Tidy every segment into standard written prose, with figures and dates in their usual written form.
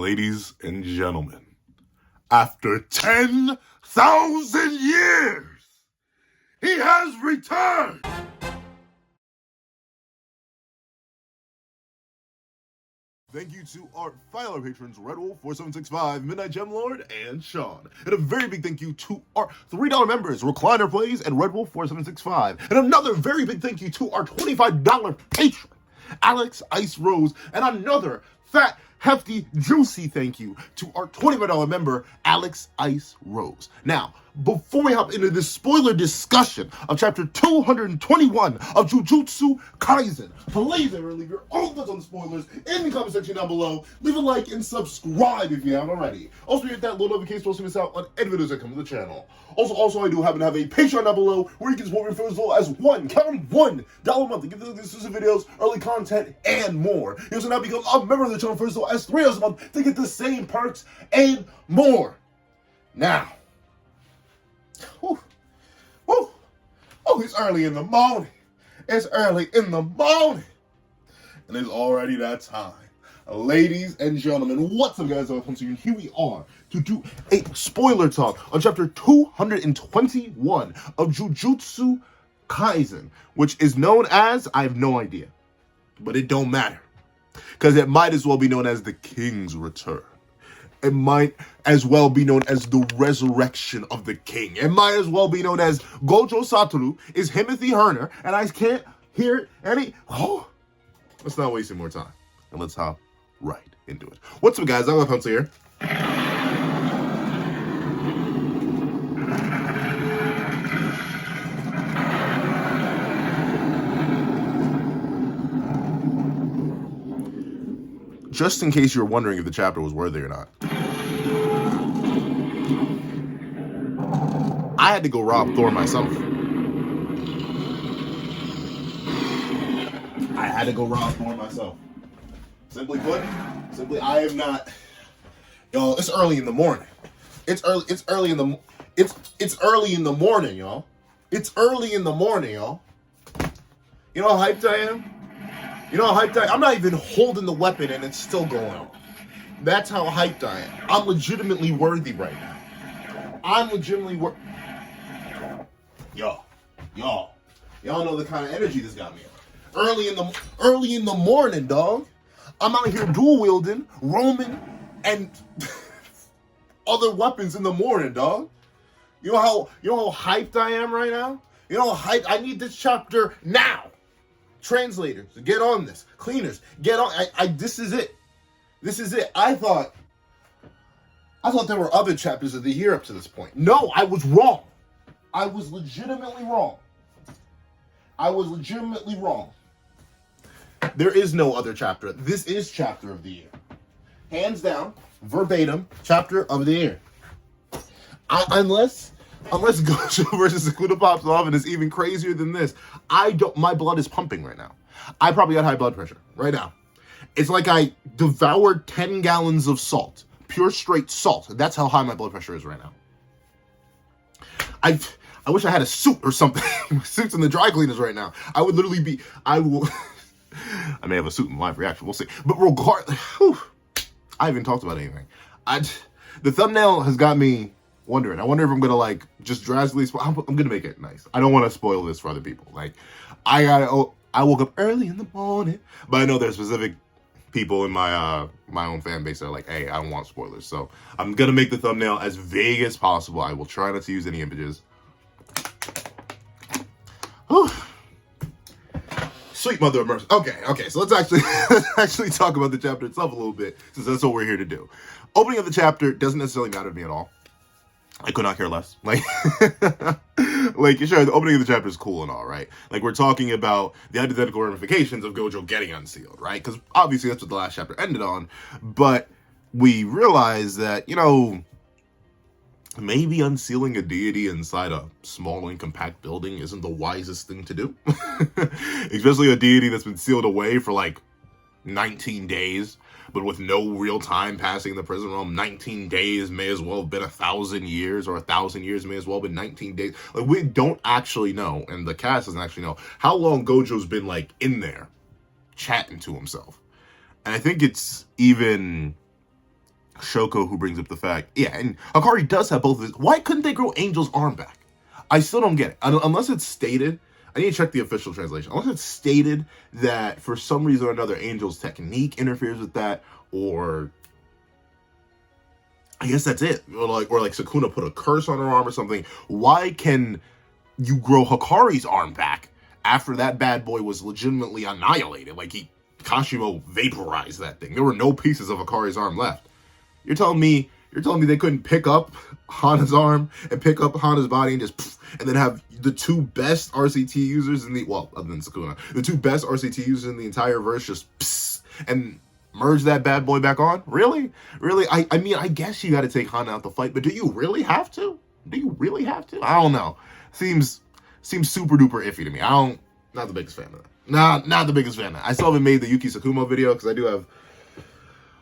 Ladies and gentlemen, after 10,000 years, he has returned! Thank you to our final patrons, Red Wolf 4765, Midnight Gem Lord, and Sean. And a very big thank you to our $3 members, Recliner Plays and Red Wolf 4765. And another very big thank you to our $25 patron, Alex Ice Rose, and another fat, hefty, juicy thank you to our $25 member, Alex Ice Rose. Now, before we hop into this spoiler discussion of chapter 221 of Jujutsu Kaisen, please leave your own thoughts on spoilers in the comment section down below. Leave a like and subscribe if you haven't already. Also, hit that little notification bell so you miss out on any videos that come to the channel. Also, I do happen to have a Patreon down below where you can support me for as little as $1 a month to get the exclusive videos, early content, and more. You also now become a member of the channel for as little as $3 a month to get the same perks and more. Now, it's early in the morning. It's early in the morning. And it's already that time. Ladies and gentlemen, what's up, guys? Welcome to you. Here we are to do a spoiler talk on chapter 221 of Jujutsu Kaisen, which is known as, I have no idea, but it don't matter, because it might as well be known as the King's Return. It might as well be known as the resurrection of the king. It might as well be known as Gojo Satoru is Timothy Herner, and I can't hear it any. Oh, let's not waste any more time, and let's hop right into it. What's up, guys? I'm Hunter here. Just in case you're wondering if the chapter was worthy or not, I had to go rob Thor myself. Simply put, I am not. Y'all, it's early in the morning. It's early in the morning, y'all. It's early in the morning, y'all. You know how hyped I am? I'm not even holding the weapon and it's still going on. That's how hyped I am. I'm legitimately worthy right now. Y'all know the kind of energy this got me on. Early in the morning, dog. I'm out here dual wielding, roaming, and other weapons in the morning, dog. You know how hyped I am right now? You know how hyped I need this chapter now. Translators, get on this. Cleaners, get on. This is it. I thought there were other chapters of the year up to this point. No, I was wrong. I was legitimately wrong. There is no other chapter. This is chapter of the year. Hands down, verbatim, chapter of the year. Unless Gojo versus Sukuna pops off and is even crazier than this, my blood is pumping right now. I probably got high blood pressure right now. It's like I devoured 10 gallons of salt, pure straight salt. That's how high my blood pressure is right now. I wish I had a suit or something. My suit's in the dry cleaners right now. I may have a suit in live reaction. We'll see. But regardless, I haven't talked about anything. The thumbnail has got me wondering. I wonder if I'm gonna just drastically spoil. I'm gonna make it nice. I don't want to spoil this for other people. I woke up early in the morning, but I know there's specific people in my own fan base that are like, hey, I don't want spoilers. So I'm gonna make the thumbnail as vague as possible. I will try not to use any images. Whew. Sweet mother of mercy. Okay. So let's actually talk about the chapter itself a little bit, since that's what we're here to do. Opening of the chapter doesn't necessarily matter to me at all. I could not care less. Sure, the opening of the chapter is cool and all, right? We're talking about the hypothetical ramifications of Gojo getting unsealed, right? Because obviously that's what the last chapter ended on. But we realize that, maybe unsealing a deity inside a small and compact building isn't the wisest thing to do. Especially a deity that's been sealed away for 19 days. But with no real time passing in the prison realm, 19 days may as well have been 1,000 years, or 1,000 years may as well have been 19 days. We don't actually know, and the cast doesn't actually know, how long Gojo's been, in there, chatting to himself. And I think it's even Shoko, who brings up the fact, yeah, and Hikari does have both of his. Why couldn't they grow Angel's arm back? I still don't get it. Unless it's stated, I need to check the official translation. Unless it's stated that for some reason or another, Angel's technique interferes with that, or I guess that's it. Or like Sukuna put a curse on her arm or something. Why can you grow Hikari's arm back after that bad boy was legitimately annihilated? Like Kashimo vaporized that thing. There were no pieces of Hikari's arm left. You're telling me they couldn't pick up Hana's arm and pick up Hana's body and just and then have the two best RCT users in the, well, other than Sukuna, the two best RCT users in the entire verse just and merge that bad boy back on? Really? I mean, I guess you got to take Hana out the fight, but do you really have to? I don't know. Seems super duper iffy to me. Not the biggest fan of that. Not the biggest fan of that. I still haven't made the Yuki Tsukumo video because I do have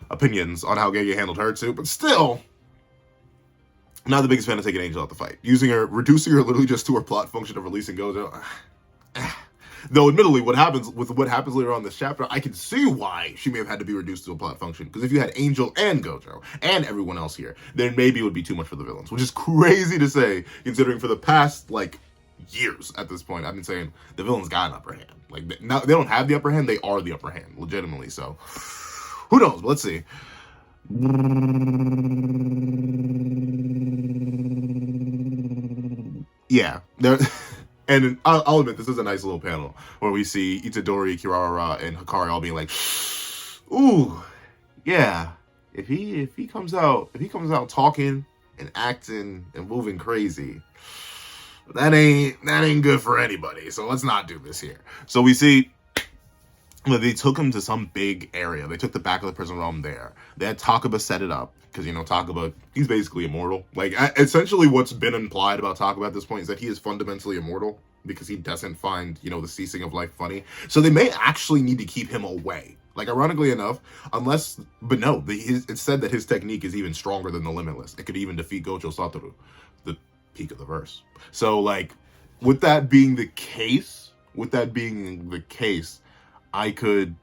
opinions on how Gege handled her too, but still, not the biggest fan of taking Angel out the fight. Reducing her literally just to her plot function of releasing Gojo. Though, admittedly, what happens later on in this chapter, I can see why she may have had to be reduced to a plot function. Because if you had Angel and Gojo and everyone else here, then maybe it would be too much for the villains. Which is crazy to say, considering for the past, years at this point, I've been saying the villains got an upper hand. Now they don't have the upper hand, they are the upper hand, legitimately. So, who knows? But let's see. Yeah, there. And I'll admit, this is a nice little panel where we see Itadori, Kirara, and Hikari all being like, "Ooh, yeah. If he comes out talking and acting and moving crazy, that ain't good for anybody. So let's not do this here." So we see that they took him to some big area. They took the back of the prison realm there. They had Takaba set it up. Because, Takaba, he's basically immortal. Essentially what's been implied about Takaba at this point is that he is fundamentally immortal because he doesn't find, the ceasing of life funny. So they may actually need to keep him away. Ironically enough, it's said that his technique is even stronger than the Limitless. It could even defeat Gojo Satoru, the peak of the verse. So, with that being the case, I could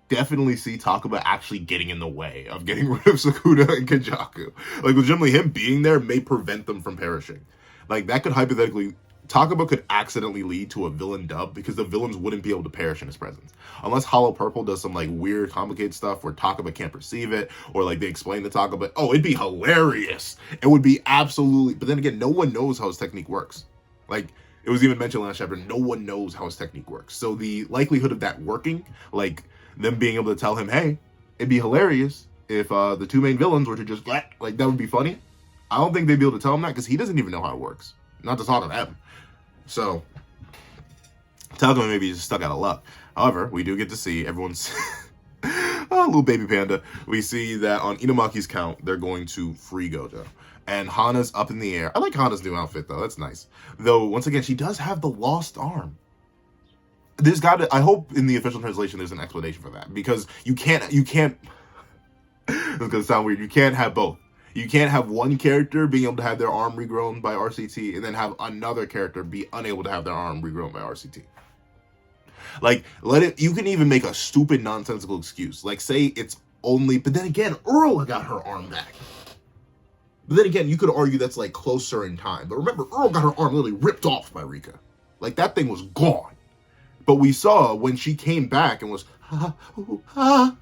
definitely see Takaba actually getting in the way of getting rid of Sukuna and Kenjaku. Legitimately, him being there may prevent them from perishing. That could hypothetically, Takaba could accidentally lead to a villain dub because the villains wouldn't be able to perish in his presence. Unless Hollow Purple does some weird, complicated stuff where Takaba can't perceive it, or they explain to Takaba, oh, it'd be hilarious. It would be absolutely, but then again, no one knows how his technique works. It was even mentioned last chapter, no one knows how his technique works. So the likelihood of that working, them being able to tell him, hey, it'd be hilarious if the two main villains were to just that would be funny. I don't think they'd be able to tell him that because he doesn't even know how it works. Not to talk to them. So, Takuma maybe just stuck out of luck. However, we do get to see everyone's little baby panda. We see that on Inumaki's count, they're going to free Gojo. And Hana's up in the air. I like Hana's new outfit though. That's nice. Though, once again, she does have the lost arm. I hope in the official translation there's an explanation for that, because you can't it's gonna sound weird, you can't have both. You can't have one character being able to have their arm regrown by RCT and then have another character be unable to have their arm regrown by RCT. You can even make a stupid nonsensical excuse. Say it's only, but then again, Earl got her arm back. But then again, you could argue that's closer in time. But remember, Earl got her arm literally ripped off by Rika. That thing was gone. But we saw when she came back and was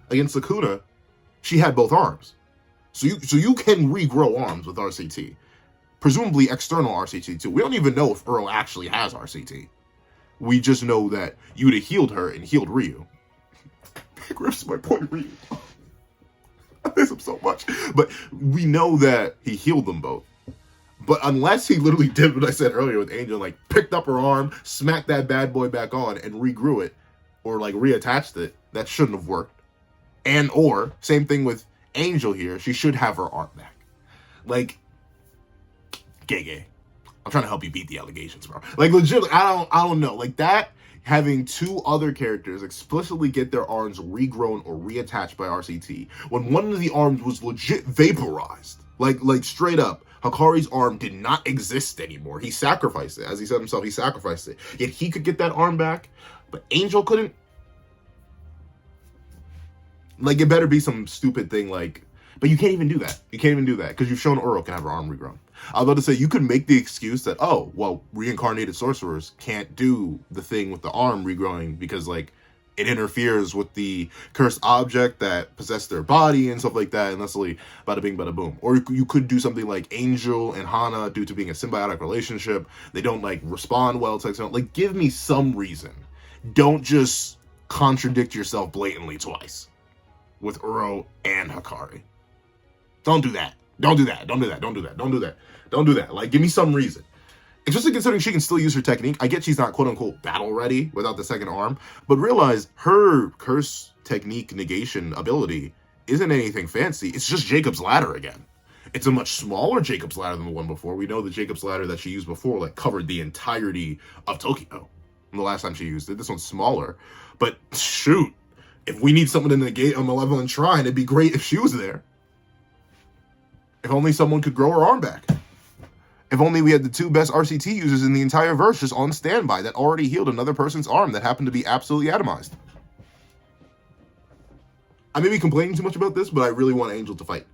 against Sukuna, she had both arms. So you can regrow arms with RCT. Presumably external RCT too. We don't even know if Earl actually has RCT. We just know that Yuta healed her and healed Ryu. Griff's my point, Ryu. I miss him so much. But we know that he healed them both. But unless he literally did what I said earlier with Angel, picked up her arm, smacked that bad boy back on, and regrew it, or reattached it, that shouldn't have worked. Or, same thing with Angel here, she should have her arm back. Gege. I'm trying to help you beat the allegations, bro. Legit, I don't know. That, having two other characters explicitly get their arms regrown or reattached by RCT, when one of the arms was legit vaporized. Straight up. Hikari's arm did not exist anymore. He sacrificed it. As he said himself, he sacrificed it. Yet he could get that arm back, but Angel couldn't. It better be some stupid thing But you can't even do that. You can't even do that because you've shown Uro can have her arm regrown. I was about to say, you could make the excuse that, oh, well, reincarnated sorcerers can't do the thing with the arm regrowing because, like, it interferes with the cursed object that possessed their body and stuff like that, and that's really bada bing, bada boom. Or you could do something like Angel and Hana, due to being a symbiotic relationship, they don't, like, respond well to, like, give me some reason. Don't just contradict yourself blatantly twice with Uro and Hikari. Don't do that. Don't do that. Don't do that. Don't do that. Don't do that. Don't do that. Like, give me some reason. Especially considering she can still use her technique. I get she's not quote-unquote battle-ready without the second arm, but realize her curse technique negation ability isn't anything fancy. It's just Jacob's Ladder again. It's a much smaller Jacob's Ladder than the one before. We know the Jacob's Ladder that she used before, like, covered the entirety of Tokyo. The last time she used it. This one's smaller. But, shoot, if we need someone to negate a Malevolent Shrine, it'd be great if she was there. If only someone could grow her arm back. If only we had the two best RCT users in the entire verse just on standby that already healed another person's arm that happened to be absolutely atomized. I may be complaining too much about this, but I really want Angel to fight.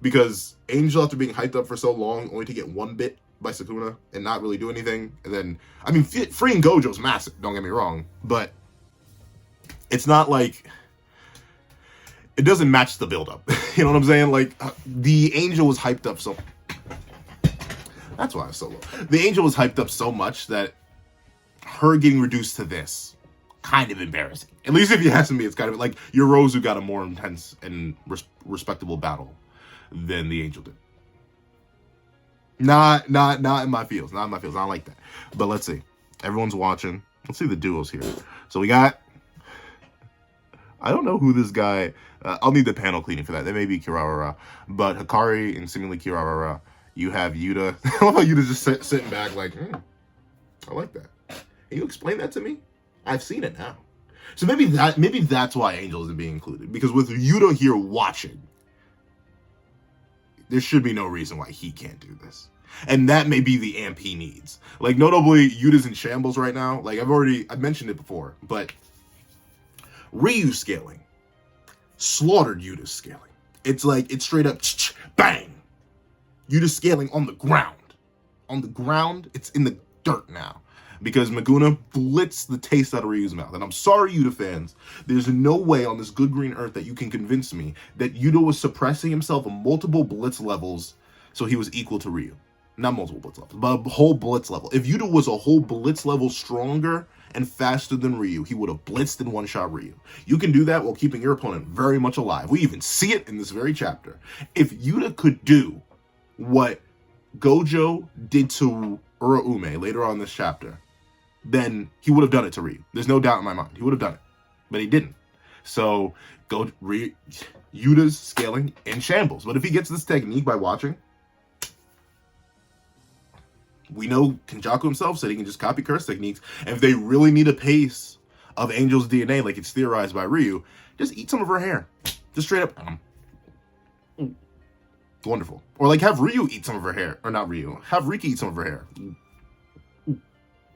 Because Angel, after being hyped up for so long, only to get one bit by Sukuna and not really do anything. And then, I mean, freeing Gojo's massive, don't get me wrong. But it's not like... It doesn't match the build-up. You know what I'm saying? Like, the Angel was hyped up so... That's why I was so low. The Angel was hyped up so much that her getting reduced to this, kind of embarrassing. At least if you ask me, it's kind of like Yorozu got a more intense and respectable battle than the Angel did. Not in my feels. Not in my feels. I don't like that. But let's see. Everyone's watching. Let's see the duos here. So we got... I don't know who this guy... I'll need the panel cleaning for that. That may be Kirara. But Hikari and seemingly Kirara. You have Yuta. I love how Yuta's just sitting back like, I like that. Can you explain that to me? I've seen it now. So maybe that's why Angel isn't being included. Because with Yuta here watching, there should be no reason why he can't do this. And that may be the amp he needs. Like, notably, Yuta's in shambles right now. Like, I've mentioned it before, but Ryu scaling slaughtered Yuta's scaling. It's like, it's straight up bang. Yuta's scaling on the ground. On the ground, it's in the dirt now. Because Maguna blitzed the taste out of Ryu's mouth. And I'm sorry, Yuta fans. There's no way on this good green earth that you can convince me that Yuta was suppressing himself on multiple blitz levels so he was equal to Ryu. Not multiple blitz levels, but a whole blitz level. If Yuta was a whole blitz level stronger and faster than Ryu, he would have blitzed and one-shot Ryu. You can do that while keeping your opponent very much alive. We even see it in this very chapter. If Yuta could do what Gojo did to Uraume later on in this chapter, then he would have done it to Ryu. There's no doubt in my mind. He would have done it. But he didn't. So, Yuta's scaling in shambles. But if he gets this technique by watching, we know Kenjaku himself said he can just copy curse techniques. And if they really need a pace of Angel's DNA, like it's theorized by Ryu, just eat some of her hair. Just straight up. Wonderful. Or like have Ryu eat some of her hair. Or not Ryu. Have Riki eat some of her hair.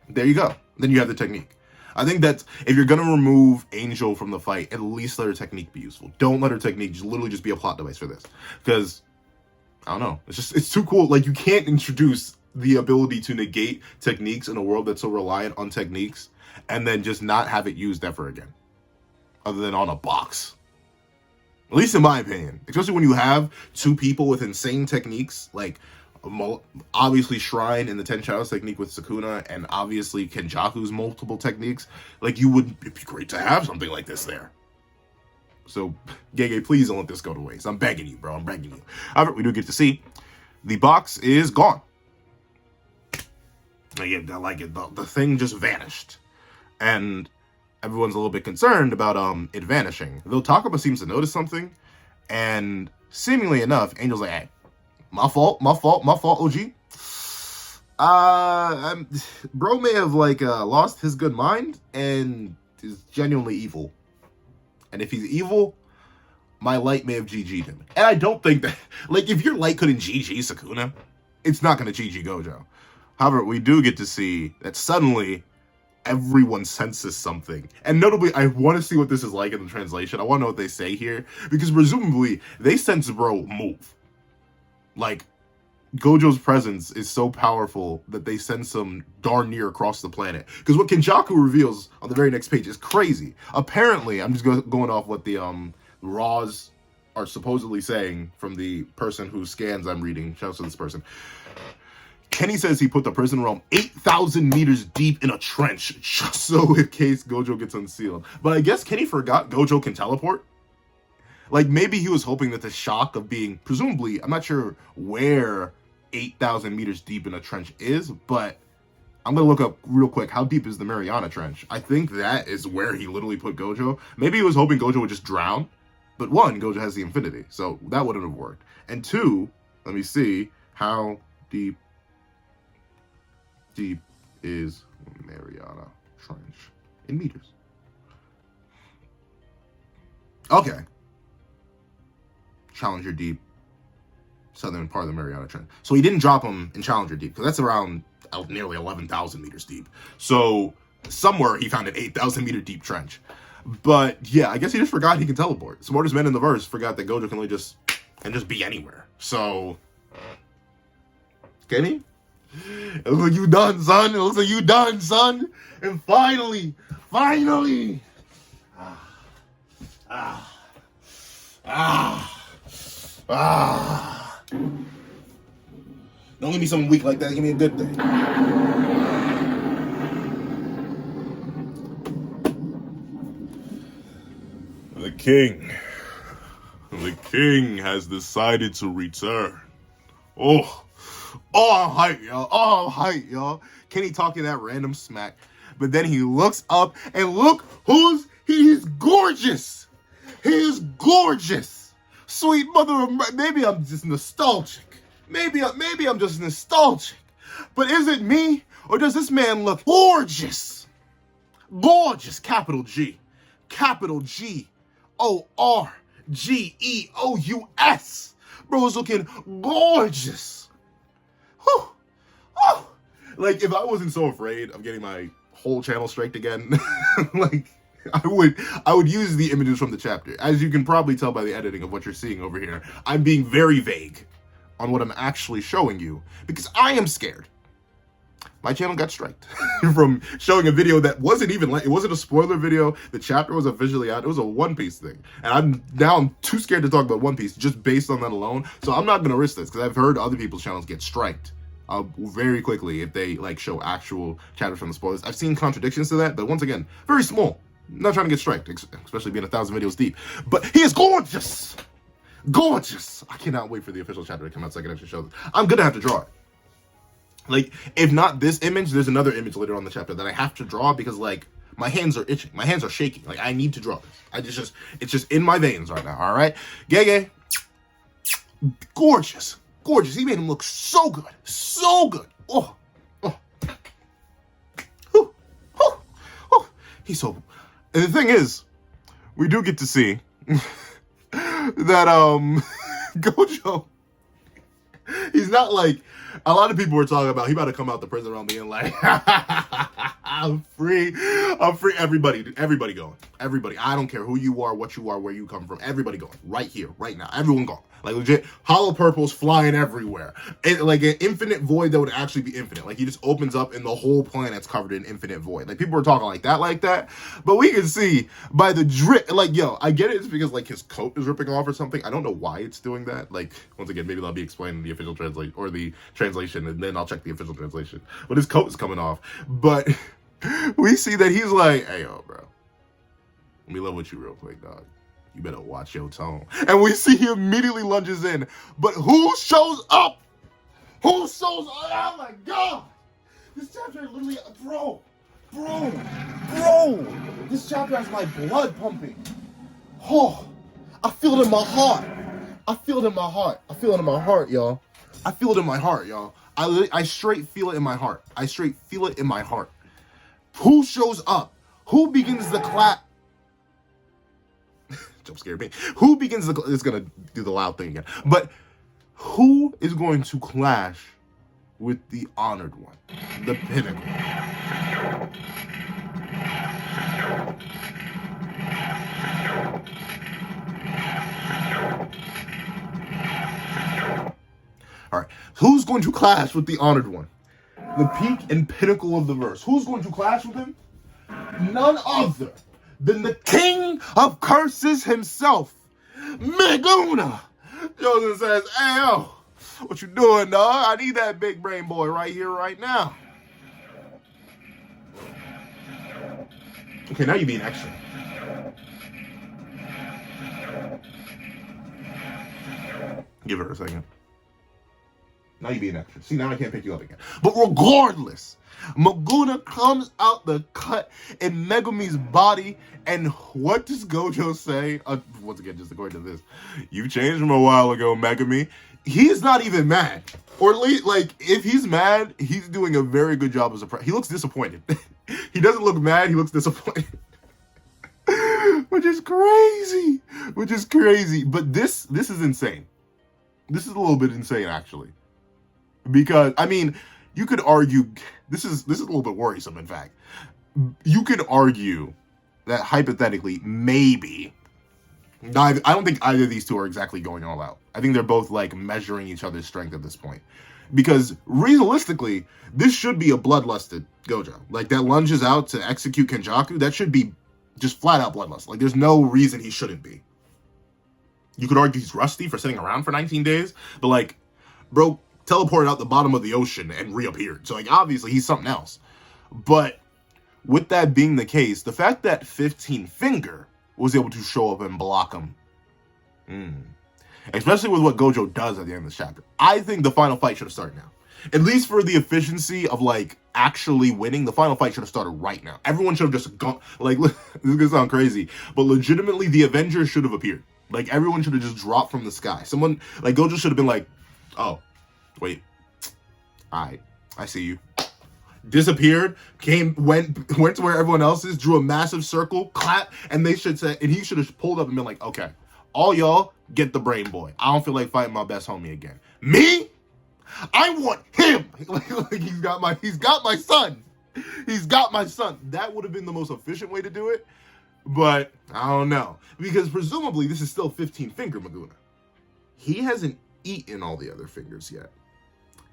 There you go. Then you have the technique. I think that if you're going to remove Angel from the fight, at least let her technique be useful. Don't let her technique literally just be a plot device for this. Because, I don't know. It's too cool. Like, you can't introduce the ability to negate techniques in a world that's so reliant on techniques and then just not have it used ever again. Other than on a box. At least in my opinion. Especially when you have two people with insane techniques, like obviously Shrine and the Ten Shadows technique with Sukuna, and obviously Kenjaku's multiple techniques. Like, it'd be great to have something like this there. So, Gege, please don't let this go to waste. I'm begging you, bro. I'm begging you. However, we do get to see the box is gone. The thing just vanished. And everyone's a little bit concerned about it vanishing. Though Takuma seems to notice something, and seemingly enough, Angel's like, hey, my fault, OG. Bro may have lost his good mind and is genuinely evil. And if he's evil, my light may have GG'd him. And I don't think that, if your light couldn't GG Sukuna, it's not going to GG Gojo. However, we do get to see that suddenly everyone senses something. And notably, I want to see what this is like in the translation. I want to know what they say here, because presumably they sense bro move. Like, Gojo's presence is so powerful that they sense him darn near across the planet. Because what Kenjaku reveals on the very next page is crazy. Apparently, I'm just going off what the Raws are supposedly saying from the person whose scans I'm reading. Shout out to this person. Kenny says he put the prison realm 8,000 meters deep in a trench, just so in case Gojo gets unsealed. But I guess Kenny forgot Gojo can teleport. Like, maybe he was hoping that the shock of being, presumably, I'm not sure where 8,000 meters deep in a trench is, but I'm going to look up real quick, how deep is the Mariana Trench? I think that is where he literally put Gojo. Maybe he was hoping Gojo would just drown, but one, Gojo has the infinity, so that wouldn't have worked. And two, let me see, how deep is Mariana Trench in meters? Okay. Challenger Deep, southern part of the Mariana Trench. So he didn't drop him in Challenger Deep, because that's around nearly 11,000 meters deep. So somewhere he found an 8,000 meter deep trench. But yeah, I guess he just forgot he can teleport. Smartest man in the verse forgot that Gojo can only just be anywhere. So, can he? It looks like you done, son. It looks like you done, son. And finally. Don't give me something weak like that. Give me a good thing. The king has decided to return. Oh, I'm hyped, y'all. Oh, I'm hyped, y'all. Kenny talking that random smack, but then he looks up and look he is gorgeous. He is gorgeous. Sweet mother of, maybe I'm just nostalgic. Maybe I'm just nostalgic. But is it me, or does this man look gorgeous? Gorgeous, capital G. Capital G. O-R-G-E-O-U-S. Bro's looking gorgeous. Whew. Oh. Like, if I wasn't so afraid of getting my whole channel striked again, like, I would use the images from the chapter. As you can probably tell by the editing of what you're seeing over here, I'm being very vague on what I'm actually showing you, because I am scared. My channel got striked from showing a video that wasn't even like, it wasn't a spoiler video. The chapter was officially out. It was a One Piece thing. And I'm too scared to talk about One Piece just based on that alone. So I'm not going to risk this, because I've heard other people's channels get striked very quickly if they like show actual chapters from the spoilers. I've seen contradictions to that, but once again, very small. I'm not trying to get striked, especially being 1,000 videos deep. But he is gorgeous. Gorgeous. I cannot wait for the official chapter to come out so I can actually show this. I'm going to have to draw it. Like, if not this image, there's another image later on in the chapter that I have to draw, because, like, my hands are itching. My hands are shaking. Like, I need to draw this. It's just in my veins right now, all right? Gege. Gorgeous. Gorgeous. He made him look so good. So good. Oh. Whew. He's so... And the thing is, we do get to see that, Gojo, he's not like... A lot of people were talking about he about to come out the prison realm being like, I'm free. Everybody going. Everybody. I don't care who you are, what you are, where you come from. Everybody going. Right here, right now. Everyone going. Like, legit, hollow purples flying everywhere. Like an infinite void that would actually be infinite. Like, he just opens up and the whole planet's covered in infinite void. Like, people were talking like that. But we can see by the drip, like, yo, I get it. It's because, like, his coat is ripping off or something. I don't know why it's doing that. Like, once again, maybe that'll be explained in the official translation, or the translation, and then I'll check the official translation. But his coat is coming off. But we see that he's like, hey, yo, bro. Let me level with you real quick, dog. You better watch your tone. And we see he immediately lunges in. But who shows up? Who shows up? Oh my God. This chapter literally, bro. This chapter has my blood pumping. Oh, I feel it in my heart. Y'all. I feel it in my heart, y'all. I straight feel it in my heart. Who shows up? Who begins the clap? Jump scared me. Who begins the... It's going to do the loud thing again. But who is going to clash with the honored one? The pinnacle. All right, who's going to clash with the honored one? The peak and pinnacle of the verse. Who's going to clash with him? None other than the king of curses himself, Meguna. Joseph says, hey, yo, what you doing, dog? I need that big brain boy right here, right now. Okay, now you're being extra. Give her a second. Now you're being extra. See, now I can't pick you up again. But regardless, Meguna comes out the cut in Megumi's body, and what does Gojo say? Once again, just according to this, you changed from a while ago, Megumi. He's not even mad. Or at least, like, if he's mad, he's doing a very good job as a he looks disappointed. He doesn't look mad, he looks disappointed. Which is crazy. But this is insane. This is a little bit insane, actually. Because, I mean, you could argue, this is a little bit worrisome, in fact. You could argue that hypothetically, maybe, I don't think either of these two are exactly going all out. I think they're both, like, measuring each other's strength at this point. Because, realistically, this should be a bloodlusted Gojo. Like, that lunges out to execute Kenjaku, that should be just flat-out bloodlust. Like, there's no reason he shouldn't be. You could argue he's rusty for sitting around for 19 days, but, like, bro teleported out the bottom of the ocean and reappeared. So, like, obviously, he's something else. But with that being the case, the fact that 15 Finger was able to show up and block him, especially with what Gojo does at the end of this chapter, I think the final fight should have started now. At least for the efficiency of, like, actually winning, the final fight should have started right now. Everyone should have just gone, like, this is gonna sound crazy, but legitimately, the Avengers should have appeared. Like, everyone should have just dropped from the sky. Someone, like, Gojo should have been like, oh, wait, I see you. Disappeared, went to where everyone else is, drew a massive circle, clap, and they should say, and he should have pulled up and been like, okay, all y'all get the brain boy. I don't feel like fighting my best homie again. Me? I want him. Like he's got my son. He's got my son. That would have been the most efficient way to do it. But I don't know. Because presumably this is still 15 Finger Meguna. He hasn't eaten all the other fingers yet.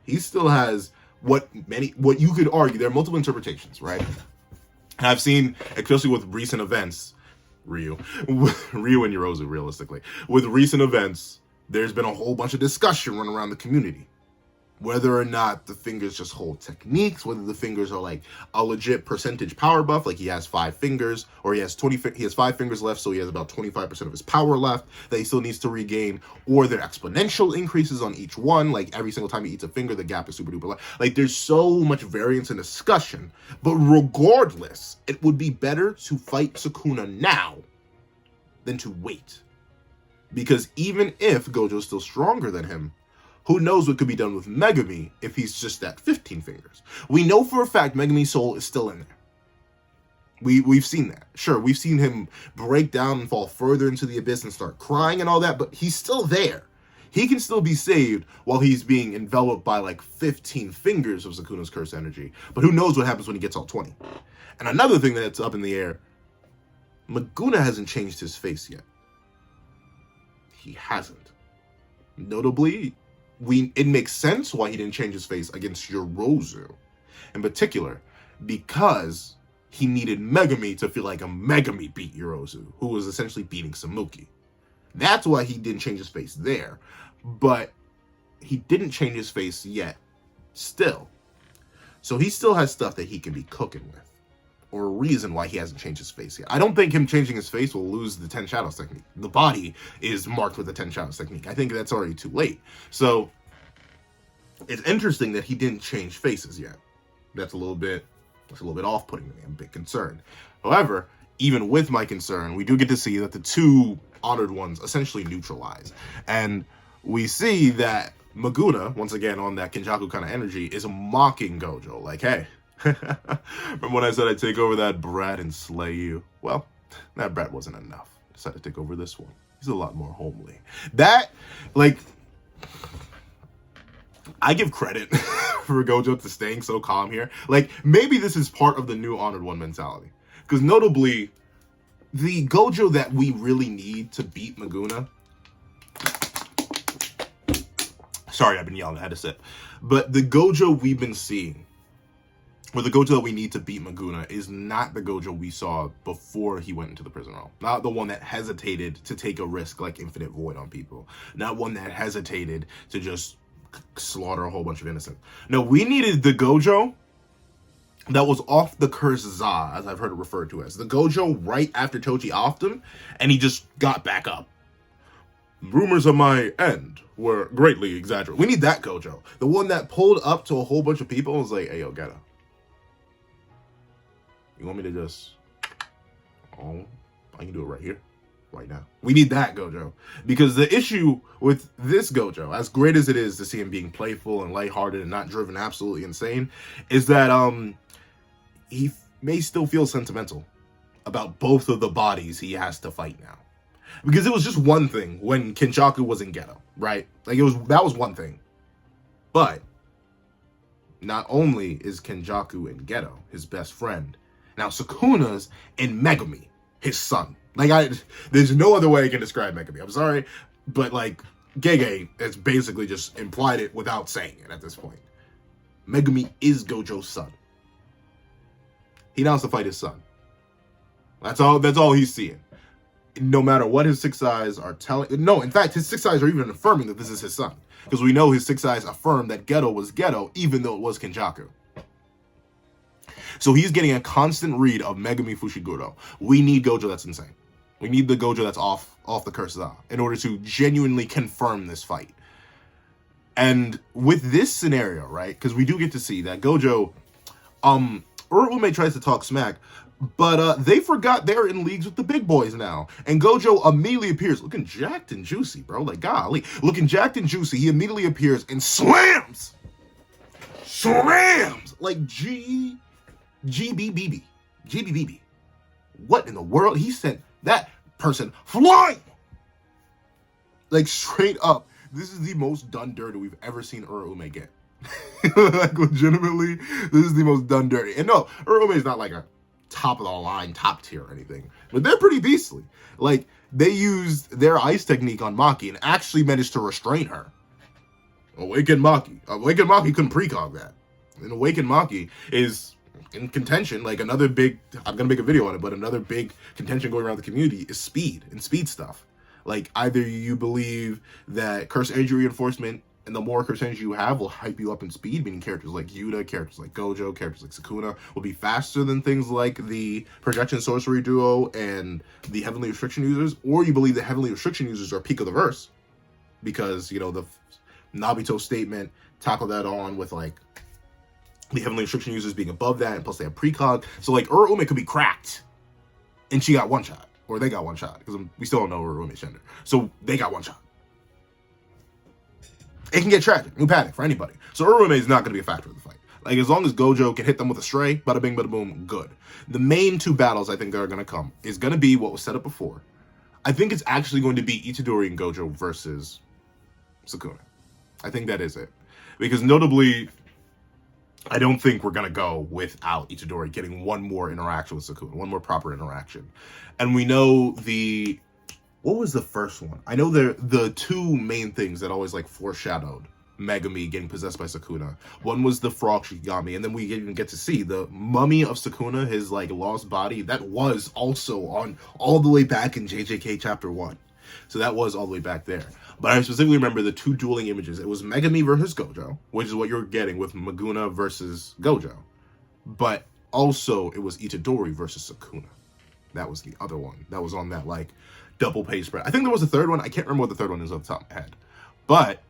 He still has what you could argue. There are multiple interpretations, right? I've seen, especially with recent events, Ryu and Yorozu, realistically. With recent events, there's been a whole bunch of discussion running around the community. Whether or not the fingers just hold techniques, whether the fingers are like a legit percentage power buff, like he has 5 fingers, or he has 5 fingers left, so he has about 25% of his power left that he still needs to regain, or they're exponential increases on each one, like every single time he eats a finger, the gap is super duper large. Like there's so much variance and discussion, but regardless, it would be better to fight Sukuna now than to wait. Because even if Gojo's still stronger than him, who knows what could be done with Megumi if he's just at 15 fingers. We know for a fact Megumi's soul is still in there. We've seen that. Sure, we've seen him break down and fall further into the abyss and start crying and all that, but he's still there. He can still be saved while he's being enveloped by like 15 fingers of Sukuna's curse energy. But who knows what happens when he gets all 20. And another thing that's up in the air, Meguna hasn't changed his face yet. He hasn't. Notably, it makes sense why he didn't change his face against Yorozu. In particular, because he needed Megumi to feel like a Megumi beat Yorozu, who was essentially beating Samuki. That's why he didn't change his face there. But he didn't change his face yet, still. So he still has stuff that he can be cooking with. Or a reason why he hasn't changed his face yet. I don't think him changing his face will lose the 10 Shadows technique. The body is marked with the 10 Shadows technique. I think that's already too late. So it's interesting that he didn't change faces yet. That's a little bit off-putting to me. I'm a bit concerned. However, even with my concern, we do get to see that the two honored ones essentially neutralize. And we see that Meguna, once again on that Kenjaku kind of energy, is mocking Gojo. Like, hey, remember when I said I'd take over that brat and slay you? Well, that brat wasn't enough. I decided to take over this one. He's a lot more homely. That, like, I give credit for Gojo to staying so calm here. Like, maybe this is part of the new Honored One mentality. Because notably, the Gojo that we really need to beat Meguna Sorry, I've been yelling. I had to sip. But the Gojo we've been seeing, or the Gojo that we need to beat Maguna, is not the Gojo we saw before he went into the prison realm. Not the one that hesitated to take a risk like Infinite Void on people. Not one that hesitated to just slaughter a whole bunch of innocents. No, we needed the Gojo that was off the curse Za, as I've heard it referred to as. The Gojo right after Toji offed him, and he just got back up. Rumors of my end were greatly exaggerated. We need that Gojo. The one that pulled up to a whole bunch of people and was like, hey, yo, get her. You want me to just... Oh, I can do it right here, right now. We need that Gojo. Because the issue with this Gojo, as great as it is to see him being playful and lighthearted and not driven absolutely insane, is that he may still feel sentimental about both of the bodies he has to fight now. Because it was just one thing when Kenjaku was in Ghetto, right? Like, that was one thing. But not only is Kenjaku in Ghetto his best friend, now Sukuna's in Megumi, his son. Like, there's no other way I can describe Megumi. I'm sorry, but like, Gege has basically just implied it without saying it at this point. Megumi is Gojo's son. He now has to fight his son. That's all he's seeing. No matter what his six eyes are telling... No, in fact, his six eyes are even affirming that this is his son. Because we know his six eyes affirm that Ghetto was Ghetto, even though it was Kenjaku. So he's getting a constant read of Megumi Fushiguro. We need Gojo that's insane. We need the Gojo that's off the curse Za in order to genuinely confirm this fight. And with this scenario, right, because we do get to see that Gojo... Urume tries to talk smack, but they forgot they're in leagues with the big boys now. And Gojo immediately appears, looking jacked and juicy, bro. Like, golly. Looking jacked and juicy, he immediately appears and slams! Like, GBBB. What in the world? He sent that person flying! Like, straight up. This is the most done dirty we've ever seen Urume get. Like, legitimately, this is the most done dirty. And no, Urume is not like a top of the line, top tier or anything, but they're pretty beastly. Like, they used their ice technique on Maki and actually managed to restrain her. Awaken Maki couldn't precog that. And Awaken Maki is in contention, like another big, I'm gonna make a video on it, but another big contention going around the community is speed and speed stuff. Like, either you believe that curse energy reinforcement and the more curse energy you have will hype you up in speed, meaning characters like Yuta, characters like Gojo, characters like Sukuna will be faster than things like the Projection Sorcery Duo and the Heavenly Restriction users, or you believe the Heavenly Restriction users are peak of the verse, because, you know, the Nabito statement tackled that on with, like, the Heavenly Restriction users being above that, and plus they have precog. So, like, Urume could be cracked, and she got one shot, or they got one shot, because we still don't know Urume's gender. So, they got one shot. It can get tragic, new panic for anybody. So Urume is not going to be a factor in the fight. Like, as long as Gojo can hit them with a stray, bada bing, bada boom, good. The main two battles I think that are going to come is going to be what was set up before. I think it's actually going to be Itadori and Gojo versus Sukuna. I think that is it. Because notably, I don't think we're going to go without Itadori getting one more interaction with Sukuna, one more proper interaction. And we know the... What was the first one? I know the two main things that always, like, foreshadowed Megumi getting possessed by Sukuna. One was the frog Shikigami, and then we even get to see the mummy of Sukuna, his, like, lost body. That was also on all the way back in JJK Chapter 1. So that was all the way back there. But I specifically remember the two dueling images. It was Megumi versus Gojo, which is what you're getting with Maguna versus Gojo. But also, it was Itadori versus Sukuna. That was the other one. That was on that, like, double page spread. I think there was a third one. I can't remember what the third one is off the top of my head. But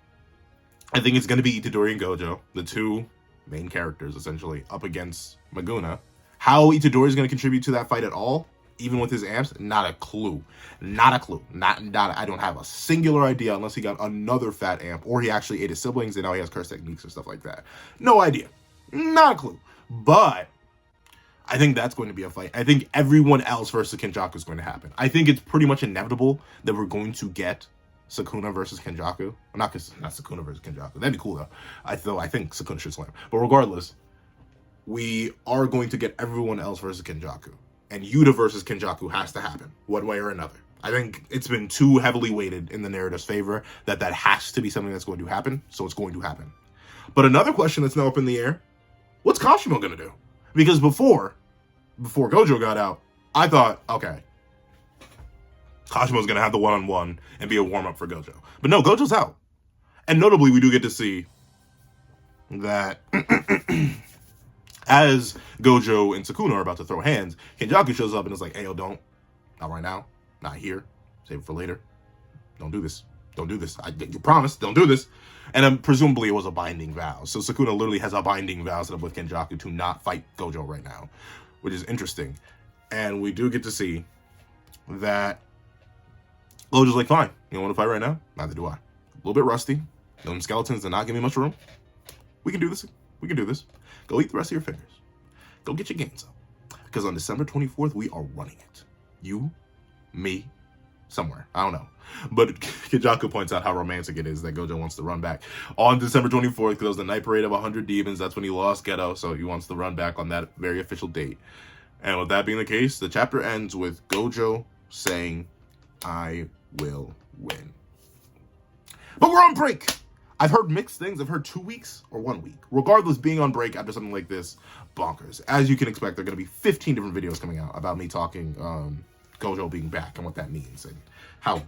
I think it's going to be Itadori and Gojo, the two main characters, essentially, up against Maguna. How Itadori is going to contribute to that fight at all, even with his amps, not a clue. Not a clue. I don't have a singular idea unless he got another fat amp, or he actually ate his siblings and now he has curse techniques or stuff like that. No idea. Not a clue. But I think that's going to be a fight. I think everyone else versus Kenjaku is going to happen. I think it's pretty much inevitable that we're going to get Sukuna versus Kenjaku. Not Sukuna versus Kenjaku. That'd be cool, though. I think Sukuna should slam. But regardless, we are going to get everyone else versus Kenjaku. And Yuta versus Kenjaku has to happen, one way or another. I think it's been too heavily weighted in the narrative's favor that has to be something that's going to happen, so it's going to happen. But another question that's now up in the air, what's Kashimo going to do? Because before Gojo got out, I thought, okay, Kashimo's going to have the one-on-one and be a warm-up for Gojo. But no, Gojo's out. And notably, we do get to see that as Gojo and Sukuna are about to throw hands, Kenjaku shows up and is like, hey, yo, don't. Not right now. Not here. Save it for later. Don't do this. Don't do this. You promised. Don't do this. And presumably it was a binding vow. So Sukuna literally has a binding vow set up with Kenjaku to not fight Gojo right now, which is interesting. And we do get to see that Gojo's like, fine. You don't want to fight right now? Neither do I. A little bit rusty. Them skeletons did not give me much room. We can do this. We can do this. Go eat the rest of your fingers. Go get your gains up. Because on December 24th, we are running it. You, me, somewhere. I don't know. But Kenjaku points out how romantic it is that Gojo wants to run back on December 24th because it was the night parade of 100 demons. That's when he lost Geto, so he wants to run back on that very official date. And with that being the case, the chapter ends with Gojo saying, I will win. But we're on break. I've heard mixed things. I've heard 2 weeks or 1 week. Regardless, being on break after something like this, bonkers. As you can expect, there are going to be 15 different videos coming out about me talking Gojo being back and what that means and how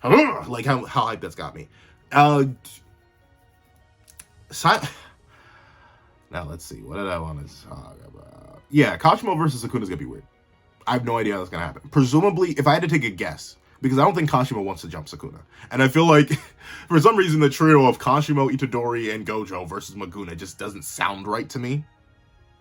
hype that's got me. Now let's see. What did I want to talk about? Yeah, Kashimo versus Sukuna is gonna be weird. I have no idea how that's gonna happen. Presumably, if I had to take a guess, because I don't think Kashimo wants to jump Sukuna, and I feel like for some reason the trio of Kashimo, Itadori, and Gojo versus Maguna just doesn't sound right to me.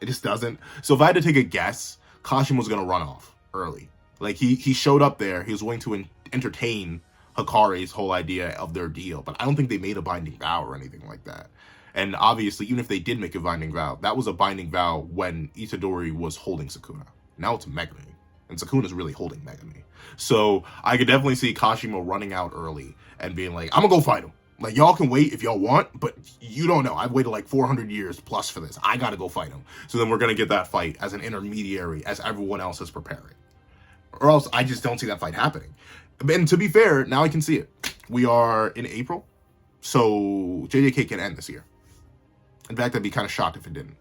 It just doesn't. So if I had to take a guess, Kashimo's gonna run off early. Like he showed up there. He was willing to entertain Hikare's whole idea of their deal, but I don't think they made a binding vow or anything like that. And obviously, even if they did make a binding vow, that was a binding vow when Itadori was holding Sukuna. Now it's Megumi, and Sukuna's really holding Megumi. So I could definitely see Kashimo running out early and being like, I'm gonna go fight him. Like, y'all can wait if y'all want, but you don't know. I've waited like 400 years plus for this. I gotta go fight him. So then we're gonna get that fight as an intermediary as everyone else is preparing. Or else I just don't see that fight happening. And to be fair, now I can see it. We are in April, so JJK can end this year. In fact, I'd be kind of shocked if it didn't.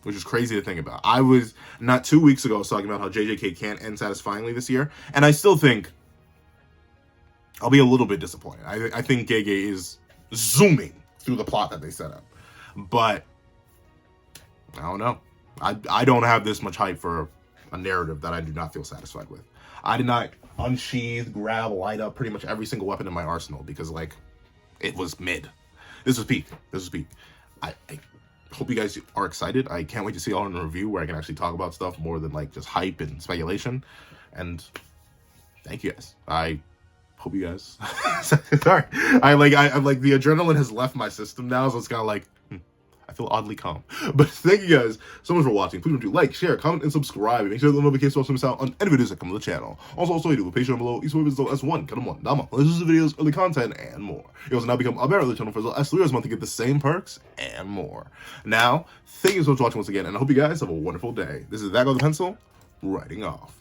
Which is crazy to think about. I was, not 2 weeks ago, I was talking about how JJK can't end satisfyingly this year, and I still think I'll be a little bit disappointed. I think Gege is zooming through the plot that they set up. But, I don't know. I don't have this much hype for a narrative that I do not feel satisfied with. I did not unsheath, grab, light up pretty much every single weapon in my arsenal because, like, it was mid. This was peak. This was peak. I hope you guys are excited. I can't wait to see y'all in a review where I can actually talk about stuff more than, like, just hype and speculation. And thank you guys. I hope you guys... Sorry. I'm like, the adrenaline has left my system now, so it's kind of like... I feel oddly calm. But thank you guys so much for watching. Please remember to like, share, comment, and subscribe. Make sure the notifications also miss out on any videos that come to the channel. Also, you do a Patreon below. Each one is S1, Kadamon, Dama. This is the videos, early content, and more. You also now become a member of the channel for as well as 3 years a month to get the same perks and more. Now, thank you so much for watching once again, and I hope you guys have a wonderful day. This is That Guy with the Pencil, writing off.